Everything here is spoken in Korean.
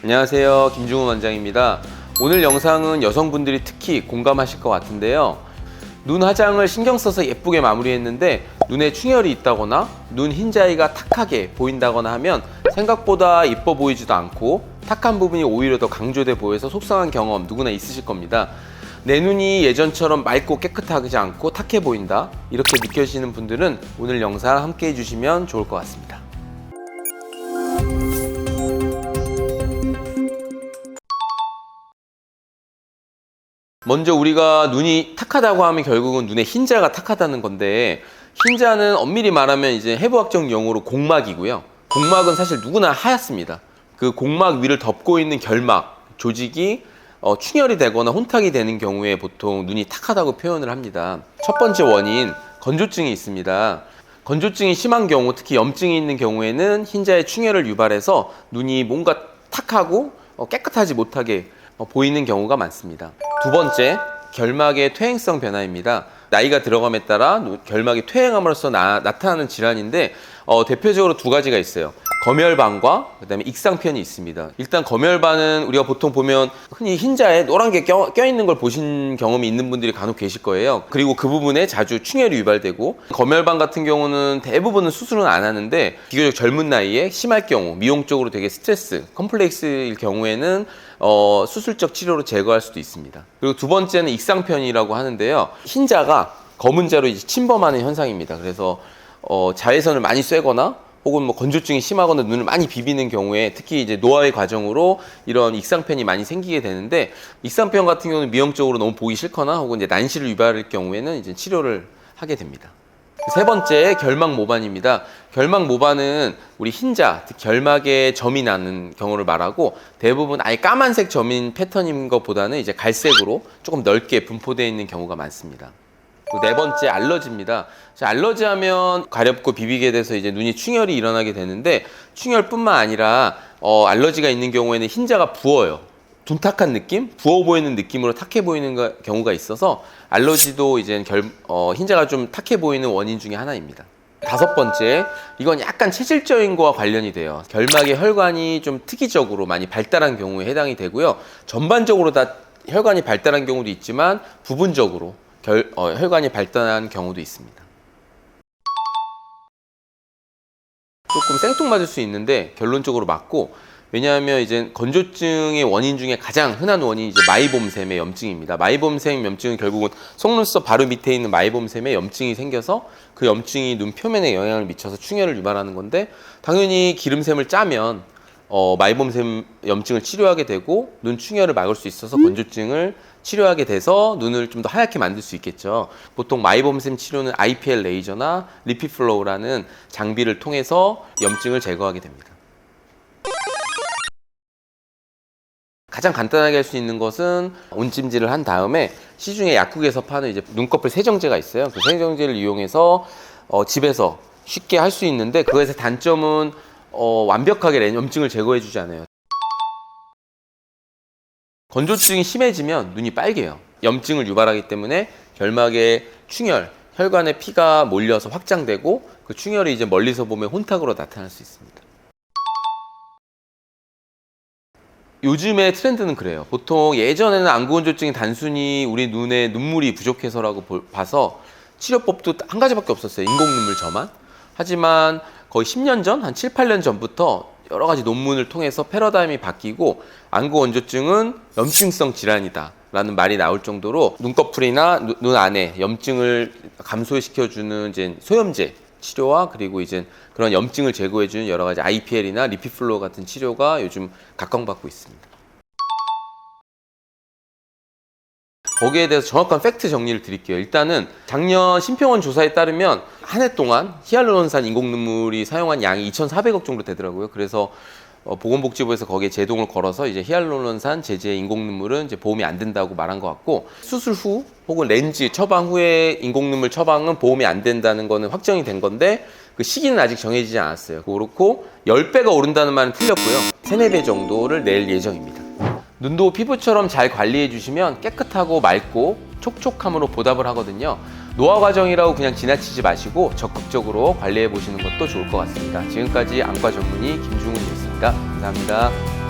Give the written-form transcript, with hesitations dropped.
안녕하세요, 김중훈 원장입니다. 오늘 영상은 여성분들이 특히 공감하실 것 같은데요. 눈 화장을 신경 써서 예쁘게 마무리했는데 눈에 충혈이 있다거나 눈 흰자위가 탁하게 보인다거나 하면 생각보다 예뻐 보이지도 않고 탁한 부분이 오히려 더 강조돼 보여서 속상한 경험 누구나 있으실 겁니다. 내 눈이 예전처럼 맑고 깨끗하지 않고 탁해 보인다, 이렇게 느껴지시는 분들은 오늘 영상 함께 해주시면 좋을 것 같습니다. 먼저 우리가 눈이 탁하다고 하면 결국은 눈의 흰자가 탁하다는 건데, 흰자는 엄밀히 말하면 이제 해부학적 용어로 공막이고요. 공막은 사실 누구나 하얗습니다. 그 공막 위를 덮고 있는 결막 조직이 충혈이 되거나 혼탁이 되는 경우에 보통 눈이 탁하다고 표현을 합니다. 첫 번째 원인, 건조증이 있습니다. 건조증이 심한 경우, 특히 염증이 있는 경우에는 흰자의 충혈을 유발해서 눈이 뭔가 탁하고 깨끗하지 못하게 보이는 경우가 많습니다. 두 번째, 결막의 퇴행성 변화입니다. 나이가 들어감에 따라 결막이 퇴행함으로써 나타나는 질환인데 대표적으로 두 가지가 있어요. 검열반과 그다음에 익상편이 있습니다. 일단 검열반은 우리가 보통 보면 흔히 흰자에 노란 게 껴있는 걸 보신 경험이 있는 분들이 간혹 계실 거예요. 그리고 그 부분에 자주 충혈이 유발되고, 검열반 같은 경우는 대부분은 수술은 안 하는데 비교적 젊은 나이에 심할 경우, 미용적으로 되게 스트레스, 컴플렉스일 경우에는 수술적 치료로 제거할 수도 있습니다. 그리고 두 번째는 익상편이라고 하는데요. 흰자가 검은 자로 이제 침범하는 현상입니다. 그래서 자외선을 많이 쐬거나 혹은 건조증이 심하거나 눈을 많이 비비는 경우에 특히 이제 노화의 과정으로 이런 익상편이 많이 생기게 되는데, 익상편 같은 경우는 미용적으로 너무 보기 싫거나 혹은 이제 난시를 유발할 경우에는 이제 치료를 하게 됩니다. 세 번째, 결막 모반입니다. 결막 모반은 우리 흰자, 즉 결막에 점이 나는 경우를 말하고, 대부분 아예 까만색 점인 패턴인 것보다는 이제 갈색으로 조금 넓게 분포되어 있는 경우가 많습니다. 네 번째, 알러지입니다. 알러지 하면 가렵고 비비게 돼서 이제 눈이 충혈이 일어나게 되는데, 충혈뿐만 아니라 알러지가 있는 경우에는 흰자가 부어요. 둔탁한 느낌? 부어 보이는 느낌으로 탁해 보이는 경우가 있어서 알러지도 이제 흰자가 좀 탁해 보이는 원인 중에 하나입니다. 다섯 번째, 이건 약간 체질적인 거와 관련이 돼요. 결막의 혈관이 좀 특이적으로 많이 발달한 경우에 해당이 되고요. 전반적으로 다 혈관이 발달한 경우도 있지만 부분적으로 혈관이 발달한 경우도 있습니다. 조금 생뚱맞을 수 있는데 결론적으로 맞고, 왜냐하면 이제 건조증의 원인 중에 가장 흔한 원인이 이제 마이봄샘의 염증입니다. 마이봄샘 염증은 결국은 속눈썹 바로 밑에 있는 마이봄샘에 염증이 생겨서 그 염증이 눈 표면에 영향을 미쳐서 충혈을 유발하는 건데, 당연히 기름샘을 짜면 마이봄샘 염증을 치료하게 되고 눈 충혈을 막을 수 있어서 건조증을 치료하게 돼서 눈을 좀 더 하얗게 만들 수 있겠죠. 보통 마이봄샘 치료는 IPL 레이저나 리피플로우라는 장비를 통해서 염증을 제거하게 됩니다. 가장 간단하게 할 수 있는 것은 온찜질을 한 다음에 시중에 약국에서 파는 이제 눈꺼풀 세정제가 있어요. 그 세정제를 이용해서 집에서 쉽게 할 수 있는데, 그것의 단점은 완벽하게 염증을 제거해 주지 않아요. 건조증이 심해지면 눈이 빨개요. 염증을 유발하기 때문에 결막에 충혈, 혈관에 피가 몰려서 확장되고 그 충혈이 이제 멀리서 보면 혼탁으로 나타날 수 있습니다. 요즘의 트렌드는 그래요. 보통 예전에는 안구건조증이 단순히 우리 눈에 눈물이 부족해서라고 봐서 치료법도 한 가지밖에 없었어요. 인공눈물 점안. 하지만 거의 10년 전, 한 7, 8년 전부터 여러 가지 논문을 통해서 패러다임이 바뀌고 안구건조증은 염증성 질환이다 라는 말이 나올 정도로 눈꺼풀이나 눈 안에 염증을 감소시켜주는 이제 소염제 치료와 그리고 이제 그런 염증을 제거해주는 여러 가지 IPL이나 리피플로우 같은 치료가 요즘 각광받고 있습니다. 거기에 대해서 정확한 팩트 정리를 드릴게요. 일단은 작년 심평원 조사에 따르면 한 해 동안 히알루론산 인공눈물이 사용한 양이 2,400억 정도 되더라고요. 그래서 보건복지부에서 거기에 제동을 걸어서 이제 히알루론산 제제의 인공눈물은 이제 보험이 안 된다고 말한 것 같고, 수술 후 혹은 렌즈 처방 후에 인공눈물 처방은 보험이 안 된다는 거는 확정이 된 건데, 그 시기는 아직 정해지지 않았어요. 그렇고 10배가 오른다는 말은 틀렸고요. 3, 4배 정도를 낼 예정입니다. 눈도 피부처럼 잘 관리해 주시면 깨끗하고 맑고 촉촉함으로 보답을 하거든요. 노화 과정이라고 그냥 지나치지 마시고 적극적으로 관리해 보시는 것도 좋을 것 같습니다. 지금까지 안과 전문의 김중훈이었습니다. 감사합니다.